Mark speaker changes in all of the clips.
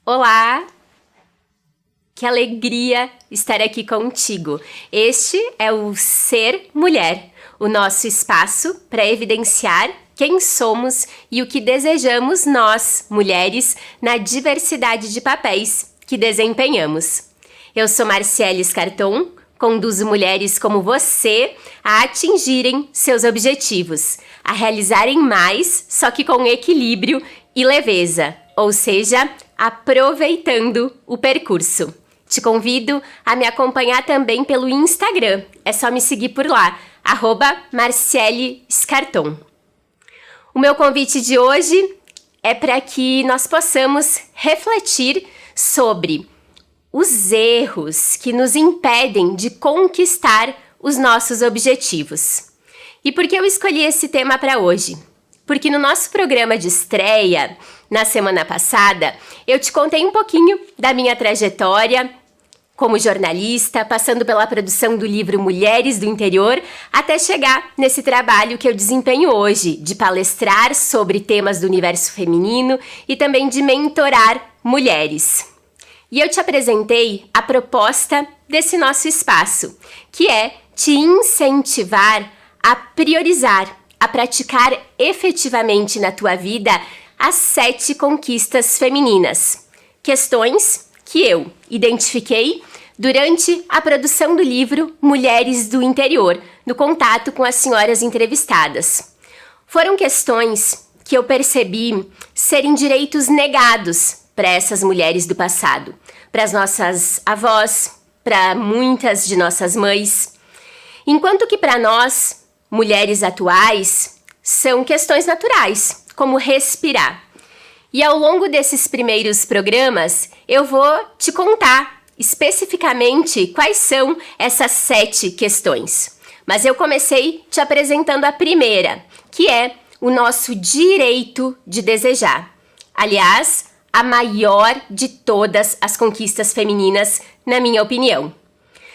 Speaker 1: Olá! Que alegria estar aqui contigo. Este é o Ser Mulher, o nosso espaço para evidenciar quem somos e o que desejamos nós, mulheres, na diversidade de papéis que desempenhamos. Eu sou Marciele Scarton, conduzo mulheres como você a atingirem seus objetivos, a realizarem mais, só que com equilíbrio e leveza, ou seja, aproveitando o percurso. Te convido a me acompanhar também pelo Instagram, é só me seguir por lá, @Marciele Scarton. O meu convite de hoje é para que nós possamos refletir sobre os erros que nos impedem de conquistar os nossos objetivos. E por que eu escolhi esse tema para hoje? Porque no nosso programa de estreia, na semana passada, eu te contei um pouquinho da minha trajetória como jornalista, passando pela produção do livro Mulheres do Interior, até chegar nesse trabalho que eu desempenho hoje, de palestrar sobre temas do universo feminino e também de mentorar mulheres. E eu te apresentei a proposta desse nosso espaço, que é te incentivar a priorizar, a praticar efetivamente na tua vida as 7 conquistas femininas. Questões que eu identifiquei durante a produção do livro Mulheres do Interior, no contato com as senhoras entrevistadas. Foram questões que eu percebi serem direitos negados para essas mulheres do passado, para as nossas avós, para muitas de nossas mães, enquanto que para nós, mulheres atuais, são questões naturais, como respirar. E ao longo desses primeiros programas, eu vou te contar especificamente quais são essas 7 questões. Mas eu comecei te apresentando a primeira, que é o nosso direito de desejar. Aliás, a maior de todas as conquistas femininas, na minha opinião.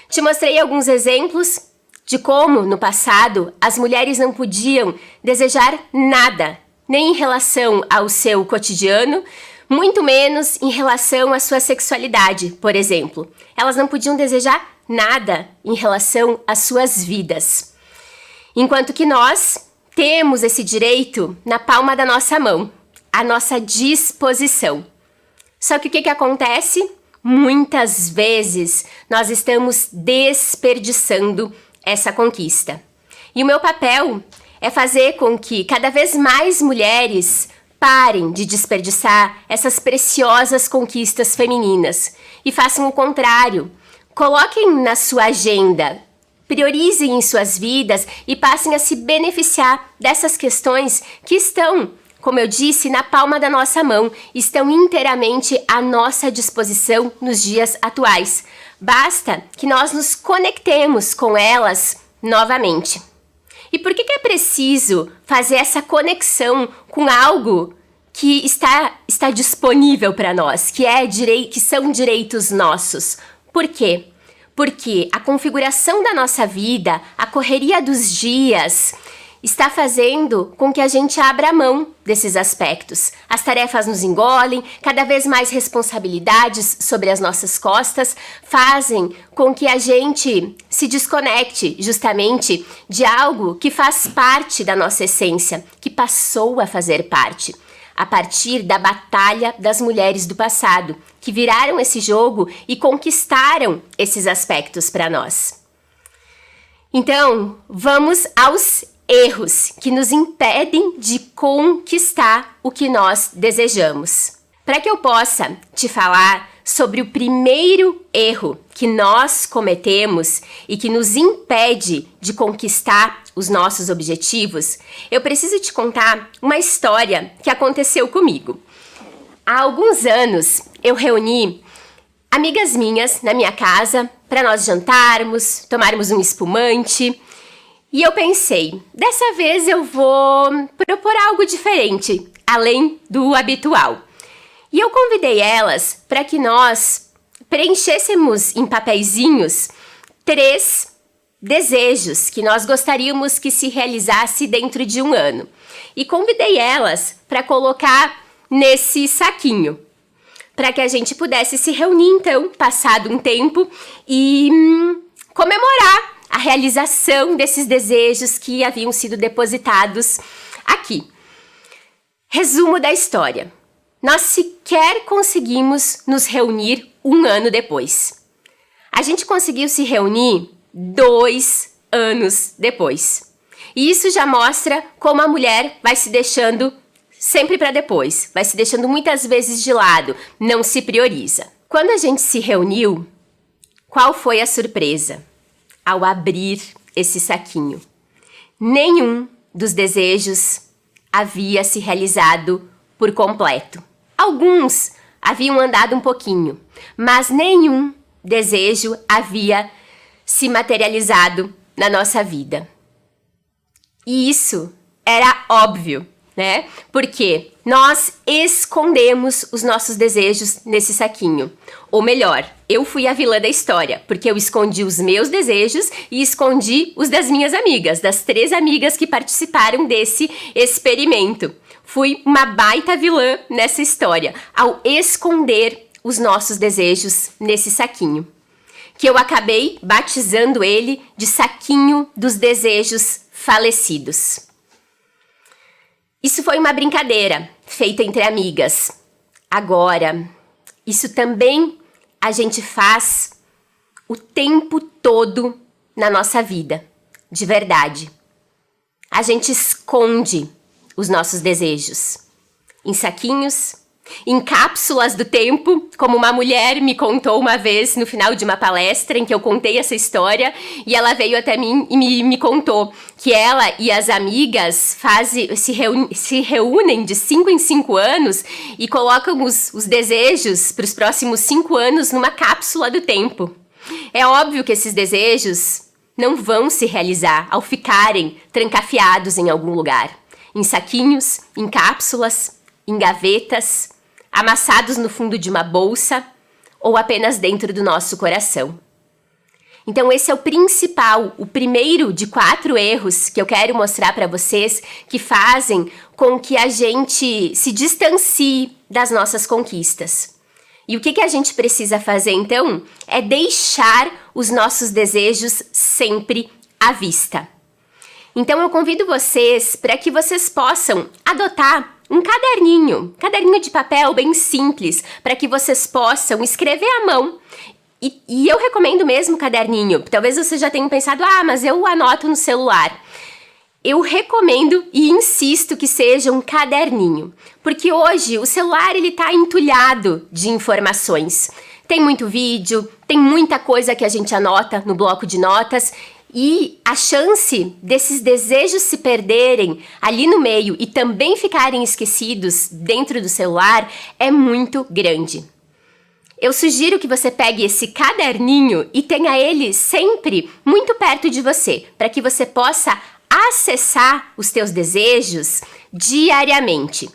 Speaker 1: Te mostrei alguns exemplos de como, no passado, as mulheres não podiam desejar nada, nem em relação ao seu cotidiano, muito menos em relação à sua sexualidade, por exemplo. Elas não podiam desejar nada em relação às suas vidas. Enquanto que nós temos esse direito na palma da nossa mão, à nossa disposição. Só que o que acontece? Muitas vezes nós estamos desperdiçando essa conquista. E o meu papel é fazer com que cada vez mais mulheres parem de desperdiçar essas preciosas conquistas femininas e façam o contrário. Coloquem na sua agenda, priorizem em suas vidas e passem a se beneficiar dessas questões que estão, como eu disse, na palma da nossa mão, estão inteiramente à nossa disposição nos dias atuais. Basta que nós nos conectemos com elas novamente. E por que é preciso fazer essa conexão com algo que está disponível para nós, que são direitos nossos? Por quê? Porque a configuração da nossa vida, a correria dos dias, está fazendo com que a gente abra mão desses aspectos. As tarefas nos engolem, cada vez mais responsabilidades sobre as nossas costas fazem com que a gente se desconecte justamente de algo que faz parte da nossa essência, que passou a fazer parte, a partir da batalha das mulheres do passado, que viraram esse jogo e conquistaram esses aspectos para nós. Então, vamos aos erros que nos impedem de conquistar o que nós desejamos. Para que eu possa te falar sobre o primeiro erro que nós cometemos e que nos impede de conquistar os nossos objetivos, eu preciso te contar uma história que aconteceu comigo. Há alguns anos eu reuni amigas minhas na minha casa para nós jantarmos, tomarmos um espumante. E eu pensei, dessa vez eu vou propor algo diferente, além do habitual. E eu convidei elas para que nós preenchêssemos em papeizinhos 3 desejos que nós gostaríamos que se realizasse dentro de um ano. E convidei elas para colocar nesse saquinho. para que a gente pudesse se reunir, então, passado um tempo, e comemorar a realização desses desejos que haviam sido depositados aqui. Resumo da história. Nós sequer conseguimos nos reunir um ano depois. A gente conseguiu se reunir 2 anos depois. E isso já mostra como a mulher vai se deixando sempre para depois, vai se deixando muitas vezes de lado, não se prioriza. Quando a gente se reuniu, qual foi a surpresa? Ao abrir esse saquinho, nenhum dos desejos havia se realizado por completo. Alguns haviam andado um pouquinho, mas nenhum desejo havia se materializado na nossa vida. E isso era óbvio, né? Porque nós escondemos os nossos desejos nesse saquinho. Ou melhor, eu fui a vilã da história, porque eu escondi os meus desejos e escondi os das minhas amigas, das 3 amigas que participaram desse experimento. Fui uma baita vilã nessa história, ao esconder os nossos desejos nesse saquinho, que eu acabei batizando ele de saquinho dos desejos falecidos. Isso foi uma brincadeira feita entre amigas. Agora, isso também a gente faz o tempo todo na nossa vida, de verdade. A gente esconde os nossos desejos em saquinhos, em cápsulas do tempo, como uma mulher me contou uma vez no final de uma palestra em que eu contei essa história, e ela veio até mim e me contou que ela e as amigas se reúnem de 5 em 5 anos e colocam os desejos para os próximos 5 anos numa cápsula do tempo. É óbvio que esses desejos não vão se realizar ao ficarem trancafiados em algum lugar, em saquinhos, em cápsulas, em gavetas, amassados no fundo de uma bolsa ou apenas dentro do nosso coração. Então esse é o principal, o primeiro de 4 erros que eu quero mostrar para vocês que fazem com que a gente se distancie das nossas conquistas. E o que a gente precisa fazer então é deixar os nossos desejos sempre à vista. Então eu convido vocês para que vocês possam adotar um caderninho de papel bem simples, para que vocês possam escrever à mão. E eu recomendo mesmo caderninho. Talvez você já tenha pensado, mas eu anoto no celular. Eu recomendo e insisto que seja um caderninho, porque hoje o celular ele tá entulhado de informações. Tem muito vídeo, tem muita coisa que a gente anota no bloco de notas, e a chance desses desejos se perderem ali no meio e também ficarem esquecidos dentro do celular é muito grande. Eu sugiro que você pegue esse caderninho e tenha ele sempre muito perto de você, para que você possa acessar os teus desejos diariamente,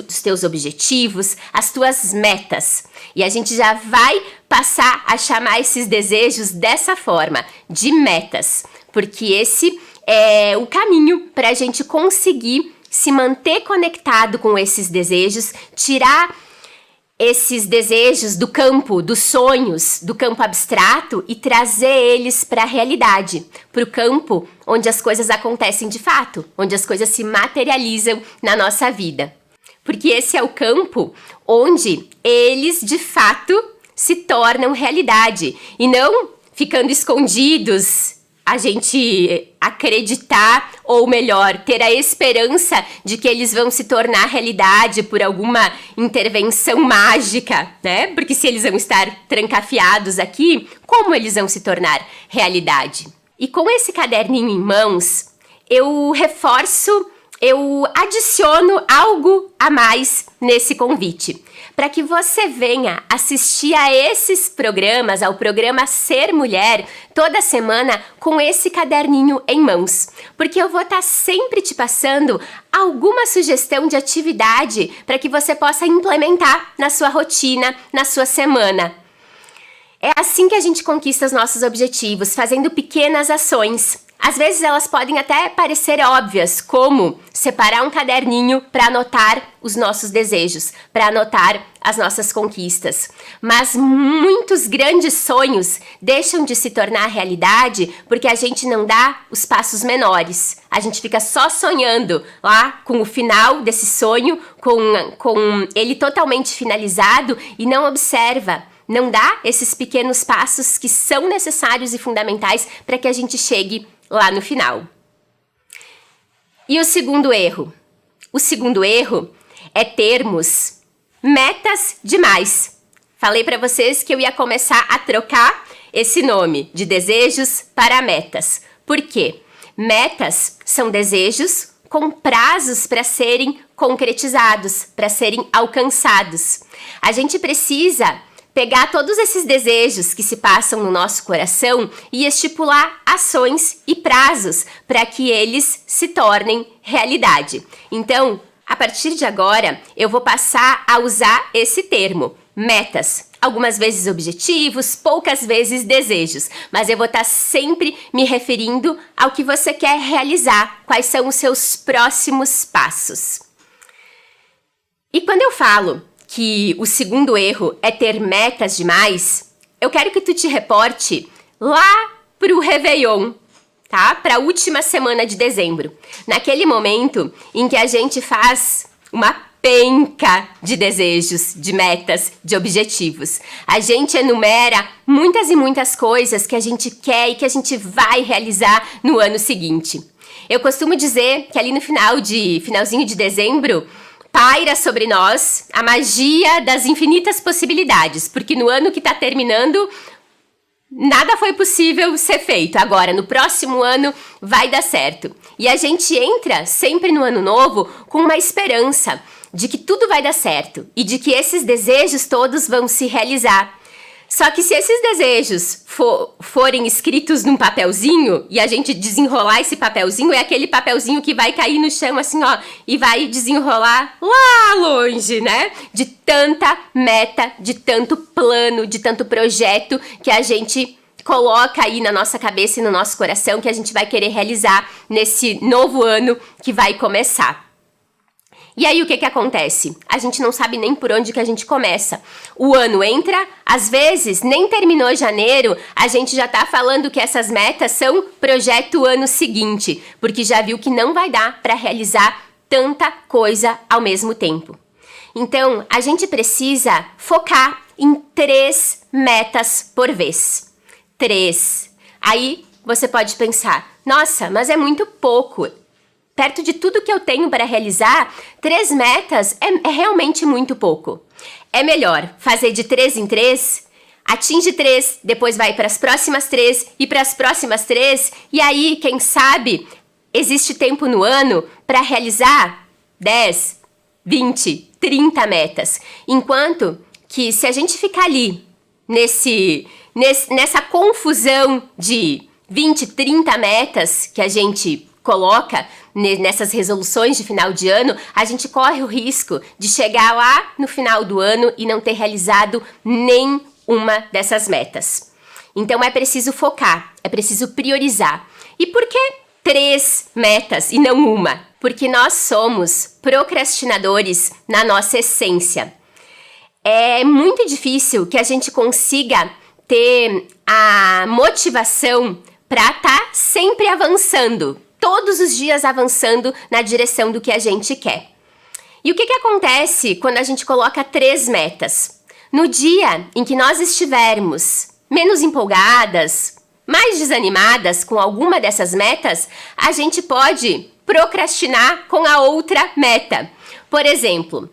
Speaker 1: os teus objetivos, as tuas metas. E a gente já vai passar a chamar esses desejos dessa forma, de metas, porque esse é o caminho para a gente conseguir se manter conectado com esses desejos, tirar esses desejos do campo dos sonhos, do campo abstrato e trazer eles para a realidade, para o campo onde as coisas acontecem de fato, onde as coisas se materializam na nossa vida. Porque esse é o campo onde eles, de fato, se tornam realidade. E não ficando escondidos, a gente acreditar, ou melhor, ter a esperança de que eles vão se tornar realidade por alguma intervenção mágica, né? Porque se eles vão estar trancafiados aqui, como eles vão se tornar realidade? E com esse caderninho em mãos, eu adiciono algo a mais nesse convite, para que você venha assistir a esses programas, ao programa Ser Mulher, toda semana com esse caderninho em mãos, porque eu vou estar sempre te passando alguma sugestão de atividade para que você possa implementar na sua rotina, na sua semana. É assim que a gente conquista os nossos objetivos, fazendo pequenas ações, Às vezes elas podem até parecer óbvias, como separar um caderninho para anotar os nossos desejos, para anotar as nossas conquistas. Mas muitos grandes sonhos deixam de se tornar realidade porque a gente não dá os passos menores. A gente fica só sonhando lá com o final desse sonho, com ele totalmente finalizado e não observa. Não dá esses pequenos passos que são necessários e fundamentais para que a gente chegue lá no final. E o segundo erro? O segundo erro é termos metas demais. Falei para vocês que eu ia começar a trocar esse nome de desejos para metas. Por quê? Metas são desejos com prazos para serem concretizados, para serem alcançados. A gente precisa pegar todos esses desejos que se passam no nosso coração e estipular ações e prazos para que eles se tornem realidade. Então, a partir de agora, eu vou passar a usar esse termo, metas. Algumas vezes objetivos, poucas vezes desejos, mas eu vou estar sempre me referindo ao que você quer realizar, quais são os seus próximos passos. E quando eu falo que o segundo erro é ter metas demais, eu quero que tu te reporte lá pro Réveillon, tá? Pra última semana de dezembro. Naquele momento em que a gente faz uma penca de desejos, de metas, de objetivos. A gente enumera muitas e muitas coisas que a gente quer e que a gente vai realizar no ano seguinte. Eu costumo dizer que ali no finalzinho de dezembro, paira sobre nós a magia das infinitas possibilidades, porque no ano que está terminando, nada foi possível ser feito. Agora, no próximo ano, vai dar certo. E a gente entra sempre no ano novo com uma esperança de que tudo vai dar certo e de que esses desejos todos vão se realizar. Só que se esses desejos forem escritos num papelzinho e a gente desenrolar esse papelzinho, é aquele papelzinho que vai cair no chão assim, ó, e vai desenrolar lá longe, né? De tanta meta, de tanto plano, de tanto projeto que a gente coloca aí na nossa cabeça e no nosso coração que a gente vai querer realizar nesse novo ano que vai começar. E aí o que acontece? A gente não sabe nem por onde que a gente começa. O ano entra, às vezes nem terminou janeiro, a gente já tá falando que essas metas são projeto ano seguinte, porque já viu que não vai dar para realizar tanta coisa ao mesmo tempo. Então, a gente precisa focar em 3 metas por vez. 3. Aí você pode pensar, nossa, mas é muito pouco. Perto de tudo que eu tenho para realizar, 3 metas é realmente muito pouco. É melhor fazer de 3 em 3, atinge 3, depois vai para as próximas 3 e para as próximas 3, e aí, quem sabe, existe tempo no ano para realizar 10, 20, 30 metas. Enquanto que se a gente ficar ali nessa confusão de 20, 30 metas que a gente coloca nessas resoluções de final de ano, a gente corre o risco de chegar lá no final do ano e não ter realizado nenhuma dessas metas. Então é preciso focar, é preciso priorizar. E por que 3 metas e não uma? Porque nós somos procrastinadores na nossa essência. É muito difícil que a gente consiga ter a motivação para estar sempre avançando, todos os dias avançando na direção do que a gente quer. E o que acontece quando a gente coloca 3 metas? No dia em que nós estivermos menos empolgadas, mais desanimadas com alguma dessas metas, a gente pode procrastinar com a outra meta. Por exemplo,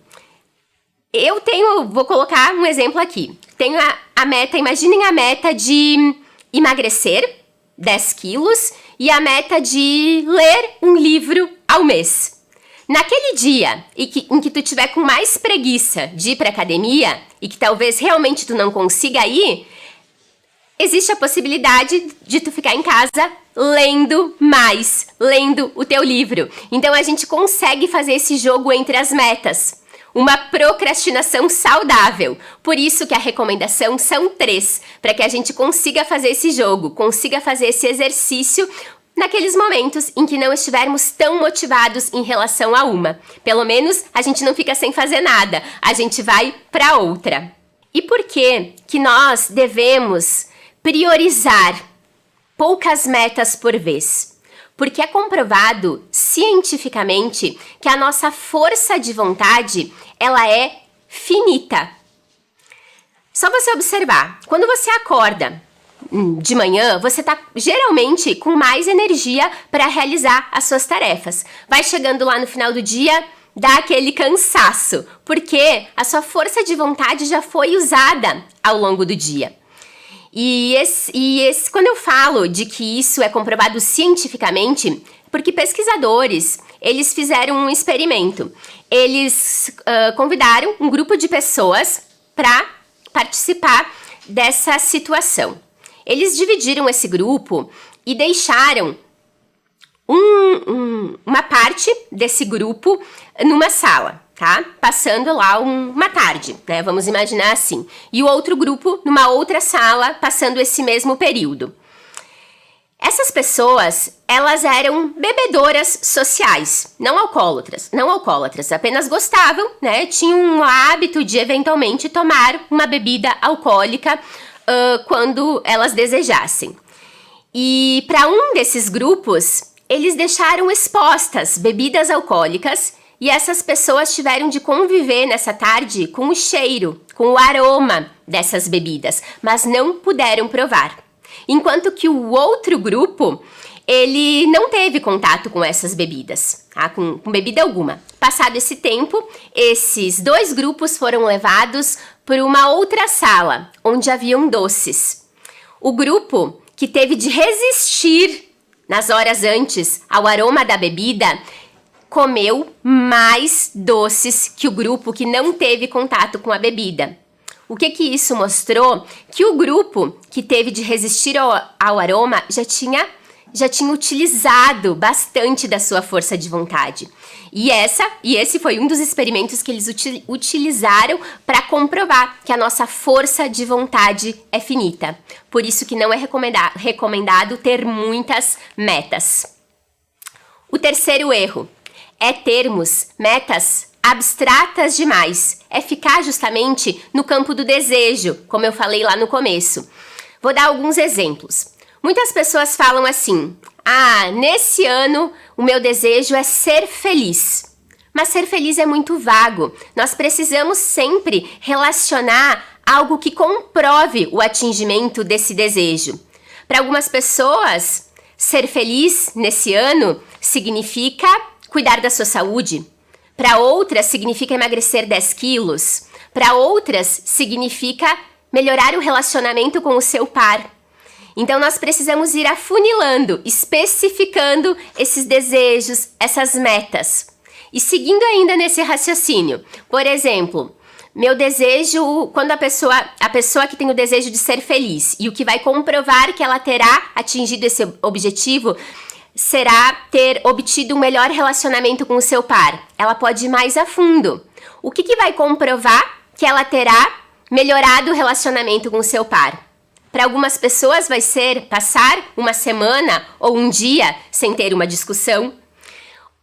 Speaker 1: vou colocar um exemplo aqui. Tenho a meta, imaginem a meta de emagrecer 10 quilos e a meta de ler um livro ao mês. Naquele dia em que tu tiver com mais preguiça de ir para academia e que talvez realmente tu não consiga ir, existe a possibilidade de tu ficar em casa lendo mais, lendo o teu livro. Então a gente consegue fazer esse jogo entre as metas. Uma procrastinação saudável. Por isso que a recomendação são 3, para que a gente consiga fazer esse jogo, consiga fazer esse exercício naqueles momentos em que não estivermos tão motivados em relação a uma. Pelo menos a gente não fica sem fazer nada, a gente vai para outra. E por que nós devemos priorizar poucas metas por vez? Porque é comprovado cientificamente que a nossa força de vontade, ela é finita. Só você observar, quando você acorda de manhã, você está geralmente com mais energia para realizar as suas tarefas. Vai chegando lá no final do dia, dá aquele cansaço, porque a sua força de vontade já foi usada ao longo do dia. E quando eu falo de que isso é comprovado cientificamente, porque pesquisadores, eles fizeram um experimento. Eles convidaram um grupo de pessoas para participar dessa situação. Eles dividiram esse grupo e deixaram uma parte desse grupo numa sala, tá? Passando lá uma tarde, né? Vamos imaginar assim. E o outro grupo numa outra sala, passando esse mesmo período. Essas pessoas, elas eram bebedoras sociais, não alcoólatras, apenas gostavam, né? Tinham um hábito de eventualmente tomar uma bebida alcoólica quando elas desejassem. E para um desses grupos, eles deixaram expostas bebidas alcoólicas e essas pessoas tiveram de conviver nessa tarde com o cheiro, com o aroma dessas bebidas, mas não puderam provar. Enquanto que o outro grupo, ele não teve contato com essas bebidas, tá? Com bebida alguma. Passado esse tempo, esses dois grupos foram levados para uma outra sala, onde haviam doces. O grupo que teve de resistir nas horas antes ao aroma da bebida, comeu mais doces que o grupo que não teve contato com a bebida. O que isso mostrou? Que o grupo que teve de resistir ao aroma já tinha utilizado bastante da sua força de vontade. E esse foi um dos experimentos que eles utilizaram para comprovar que a nossa força de vontade é finita. Por isso que não é recomendado ter muitas metas. O terceiro erro é termos metas abstratas demais, é ficar justamente no campo do desejo, como eu falei lá no começo. Vou dar alguns exemplos. Muitas pessoas falam assim: nesse ano o meu desejo é ser feliz. Mas ser feliz é muito vago. Nós precisamos sempre relacionar algo que comprove o atingimento desse desejo. Para algumas pessoas, ser feliz nesse ano significa cuidar da sua saúde. Para outras, significa emagrecer 10 quilos. Para outras, significa melhorar o relacionamento com o seu par. Então, nós precisamos ir afunilando, especificando esses desejos, essas metas. E seguindo ainda nesse raciocínio. Por exemplo, meu desejo, quando a pessoa que tem o desejo de ser feliz e o que vai comprovar que ela terá atingido esse objetivo será ter obtido um melhor relacionamento com o seu par. Ela pode ir mais a fundo. O que vai comprovar que ela terá melhorado o relacionamento com o seu par? Para algumas pessoas vai ser passar uma semana ou um dia sem ter uma discussão.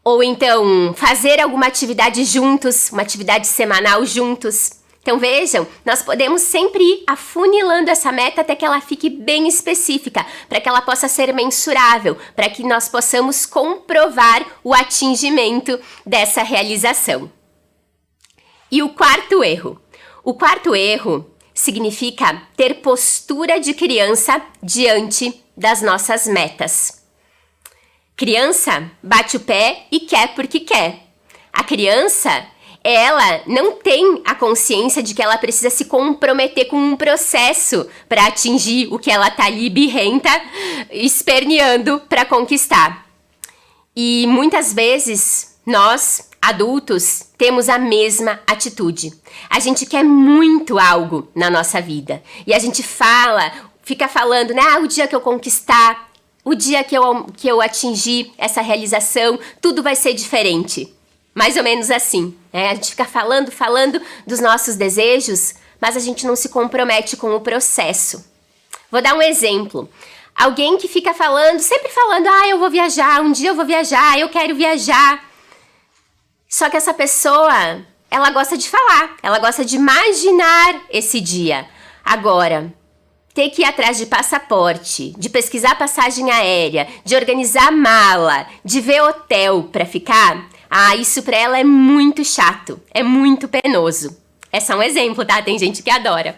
Speaker 1: Ou então fazer alguma atividade juntos, uma atividade semanal juntos. Então vejam, nós podemos sempre ir afunilando essa meta até que ela fique bem específica, para que ela possa ser mensurável, para que nós possamos comprovar o atingimento dessa realização. E o quarto erro? O quarto erro significa ter postura de criança diante das nossas metas. Criança bate o pé e quer porque quer. A criança, ela não tem a consciência de que ela precisa se comprometer com um processo para atingir o que ela tá ali birrenta, esperneando para conquistar. E muitas vezes nós, adultos, temos a mesma atitude. A gente quer muito algo na nossa vida e a gente fica falando, né? O dia que eu conquistar, o dia que eu atingir essa realização, tudo vai ser diferente. Mais ou menos assim, né? A gente fica falando dos nossos desejos, mas a gente não se compromete com o processo. Vou dar um exemplo. Alguém que fica falando, sempre falando, eu vou viajar, um dia eu vou viajar, eu quero viajar. Só que essa pessoa, ela gosta de falar, ela gosta de imaginar esse dia. Agora, ter que ir atrás de passaporte, de pesquisar passagem aérea, de organizar mala, de ver hotel pra ficar, isso pra ela é muito chato, é muito penoso. É só um exemplo, tá? Tem gente que adora.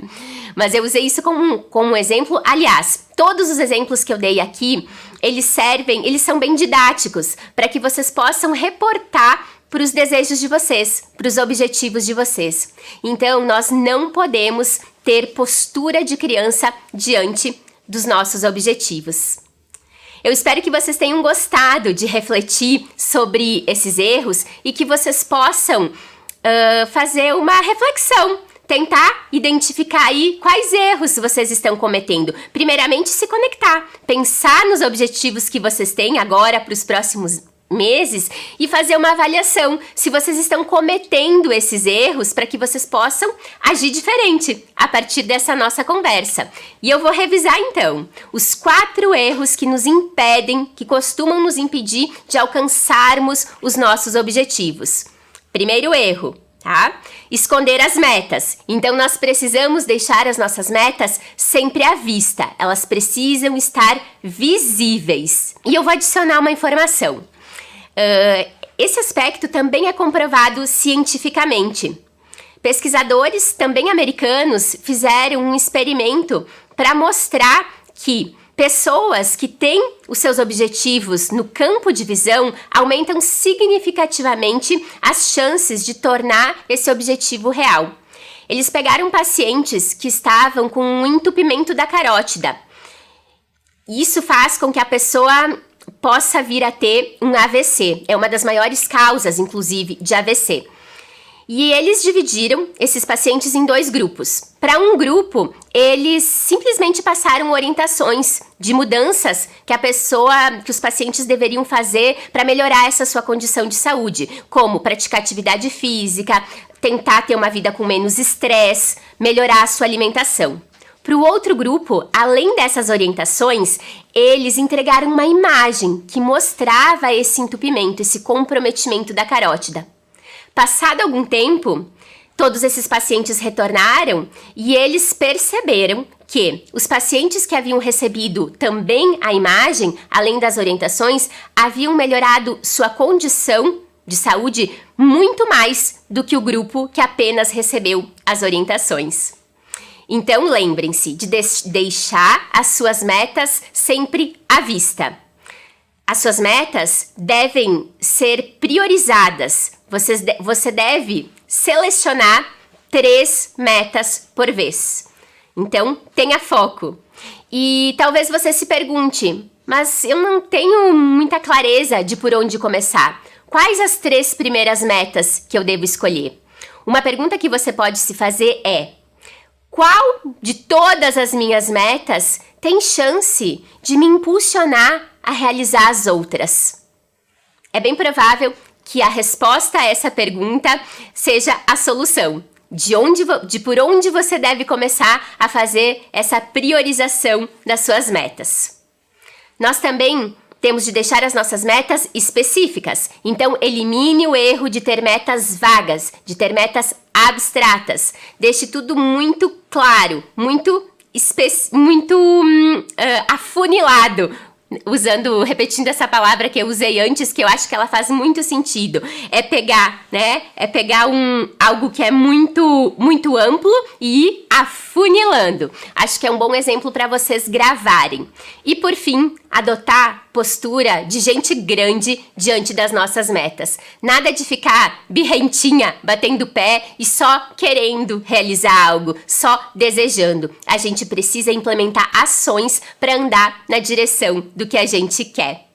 Speaker 1: Mas eu usei isso como um exemplo. Aliás, todos os exemplos que eu dei aqui, eles são bem didáticos, para que vocês possam reportar para os desejos de vocês, para os objetivos de vocês. Então, nós não podemos ter postura de criança diante dos nossos objetivos. Eu espero que vocês tenham gostado de refletir sobre esses erros e que vocês possam fazer uma reflexão, tentar identificar aí quais erros vocês estão cometendo. Primeiramente, se conectar, pensar nos objetivos que vocês têm agora para os próximos meses e fazer uma avaliação se vocês estão cometendo esses erros para que vocês possam agir diferente a partir dessa nossa conversa. E eu vou revisar então os 4 erros que nos impedem, que costumam nos impedir de alcançarmos os nossos objetivos. Primeiro erro, tá? Esconder as metas. Então, nós precisamos deixar as nossas metas sempre à vista. Elas precisam estar visíveis. E eu vou adicionar uma informação. Esse aspecto também é comprovado cientificamente. Pesquisadores, também americanos, fizeram um experimento para mostrar que pessoas que têm os seus objetivos no campo de visão aumentam significativamente as chances de tornar esse objetivo real. Eles pegaram pacientes que estavam com um entupimento da carótida. Isso faz com que a pessoa possa vir a ter um AVC. É uma das maiores causas, inclusive, de AVC. E eles dividiram esses pacientes em 2 grupos. Para um grupo, eles simplesmente passaram orientações de mudanças que os pacientes deveriam fazer para melhorar essa sua condição de saúde, como praticar atividade física, tentar ter uma vida com menos estresse, melhorar a sua alimentação. Para o outro grupo, além dessas orientações, eles entregaram uma imagem que mostrava esse entupimento, esse comprometimento da carótida. Passado algum tempo, todos esses pacientes retornaram e eles perceberam que os pacientes que haviam recebido também a imagem, além das orientações, haviam melhorado sua condição de saúde muito mais do que o grupo que apenas recebeu as orientações. Então, lembrem-se de deixar as suas metas sempre à vista. As suas metas devem ser priorizadas. Você deve selecionar 3 metas por vez. Então, tenha foco. E talvez você se pergunte, mas eu não tenho muita clareza de por onde começar. Quais as 3 primeiras metas que eu devo escolher? Uma pergunta que você pode se fazer é: qual de todas as minhas metas tem chance de me impulsionar a realizar as outras? É bem provável que a resposta a essa pergunta seja a solução. De por onde você deve começar a fazer essa priorização das suas metas. Nós também temos de deixar as nossas metas específicas. Então, elimine o erro de ter metas vagas, de ter metas abstratas. Deixe tudo muito claro, muito afunilado. Repetindo essa palavra que eu usei antes, que eu acho que ela faz muito sentido. É pegar, né? É pegar algo que é muito, muito amplo e ir afunilando. Acho que é um bom exemplo para vocês gravarem. E por fim, adotar postura de gente grande diante das nossas metas. Nada de ficar birrentinha, batendo o pé e só querendo realizar algo, só desejando. A gente precisa implementar ações para andar na direção do que a gente quer.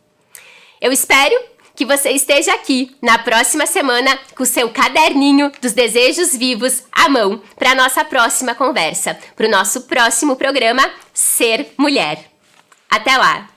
Speaker 1: Eu espero que você esteja aqui na próxima semana com o seu caderninho dos desejos vivos à mão para a nossa próxima conversa, para o nosso próximo programa Ser Mulher. Até lá!